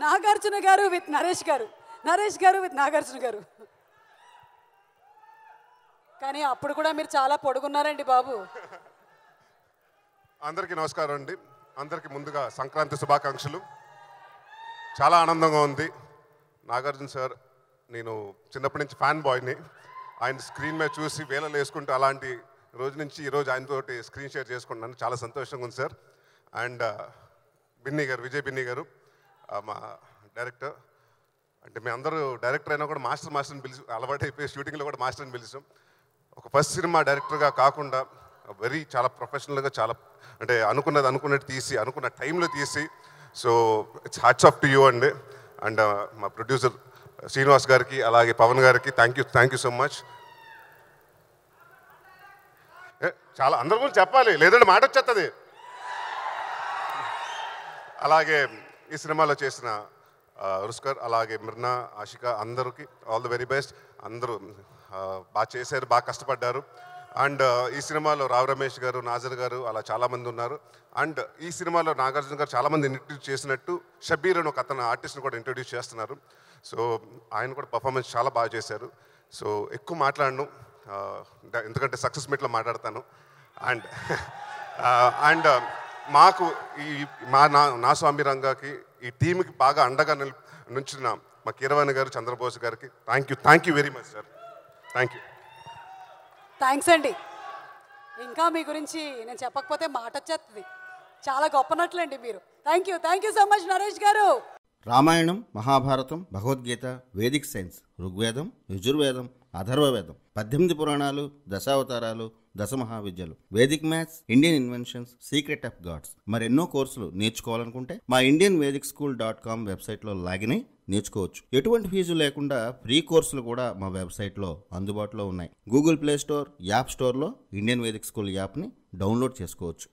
నాగార్జున గారు విత్ నరేష్ గారు, నరేష్ గారు విత్ నాగార్జున గారు. కానీ అప్పుడు కూడా మీరు చాలా పొడుగున్నారండి బాబు. అందరికీ నమస్కారం అండి. అందరికీ ముందుగా సంక్రాంతి శుభాకాంక్షలు. చాలా ఆనందంగా ఉంది. నాగార్జున సార్, నేను చిన్నప్పటి నుంచి ఫ్యాన్ బాయ్ని. ఆయన స్క్రీన్ మీద చూసి వేళలు వేసుకుంటూ అలాంటి రోజు నుంచి ఈరోజు ఆయనతోటి స్క్రీన్ షేర్ చేసుకుంటున్నాను. చాలా సంతోషంగా ఉంది సార్. అండ్ బిన్నీ గారు, విజయ్ బిన్నీ గారు మా డైరెక్టర్. అంటే మేము అందరూ డైరెక్టర్ అయినా కూడా మాస్టర్ని పిలిచి అలవాటు అయిపోయి షూటింగ్లో కూడా మాస్టర్ని పిలిచాం. ఒక ఫస్ట్ సినిమా డైరెక్టర్గా కాకుండా చాలా ప్రొఫెషనల్గా, చాలా అంటే అనుకున్నట్టు తీసి అనుకున్న టైంలో తీసి, so it's hats off to you అండి. అండ్ మా ప్రొడ్యూసర్ శ్రీనివాస్ గారికి, అలాగే పవన్ గారికి థ్యాంక్ యూ సో మచ్. చాలా అందరి గురించి చెప్పాలి, లేదంటే మాట వచ్చేస్తుంది. అలాగే ఈ సినిమాలో చేసిన రుస్కర్, అలాగే మిర్నా, ఆషిక, అందరికి ఆల్ ది వెరీ బెస్ట్. అందరూ బాగా చేశారు, బాగా కష్టపడ్డారు. అండ్ ఈ సినిమాలో రావు రమేష్ గారు, నాజర్ గారు అలా చాలామంది ఉన్నారు. అండ్ ఈ సినిమాలో నాగార్జున గారు చాలామంది ఇంట్రడ్యూస్ చేసినట్టు షబీర్ అని ఒక అతను ఆర్టిస్ట్ని కూడా ఇంట్రడ్యూస్ చేస్తున్నారు. సో ఆయన కూడా పర్ఫార్మెన్స్ చాలా బాగా చేశారు. సో ఎక్కువ మాట్లాడను, ఎందుకంటే సక్సెస్ మీట్లో మాట్లాడతాను. అండ్ మాకు ఈ నా స్వామి రంగాకి, ఈ టీంకి బాగా అండగా నుంచిన మా కీరవాణి గారు, చంద్రబోస్ గారికి thank you very much sir. Thank you. Thanks అండి. ఇంకా మీ గురించి నేను చెప్పకపోతే మాట వచ్చేస్తుంది. చాలా గొప్ప నటులండి మీరు. Thank you so much Naresh గారు. రామాయణం, మహాభారతం, భగవద్గీత, వేదిక్ సైన్స్, ఋగ్వేదం, యజుర్వేదం, అథర్వవేదం, 18 పురాణాలు, దశావతారాలు, 10 మహావిద్యలు, Vedic maths, Indian inventions, secret of gods, మరెన్నో కోర్సులు నేర్చుకోవాలనుకుంటే మా indianvedicSchool.com వెబ్సైట్లో లాగిన్ అయి నేర్చుకోవచ్చు. ఎటువంటి ఫీజు లేకుండా ఫ్రీ కోర్సులు కూడా మా వెబ్సైట్లో అందుబాటులో ఉన్నాయి. గూగుల్ ప్లే స్టోర్, యాప్ స్టోర్లో ఇండియన్ వేదిక్ స్కూల్ యాప్ని డౌన్లోడ్ చేసుకోవచ్చు.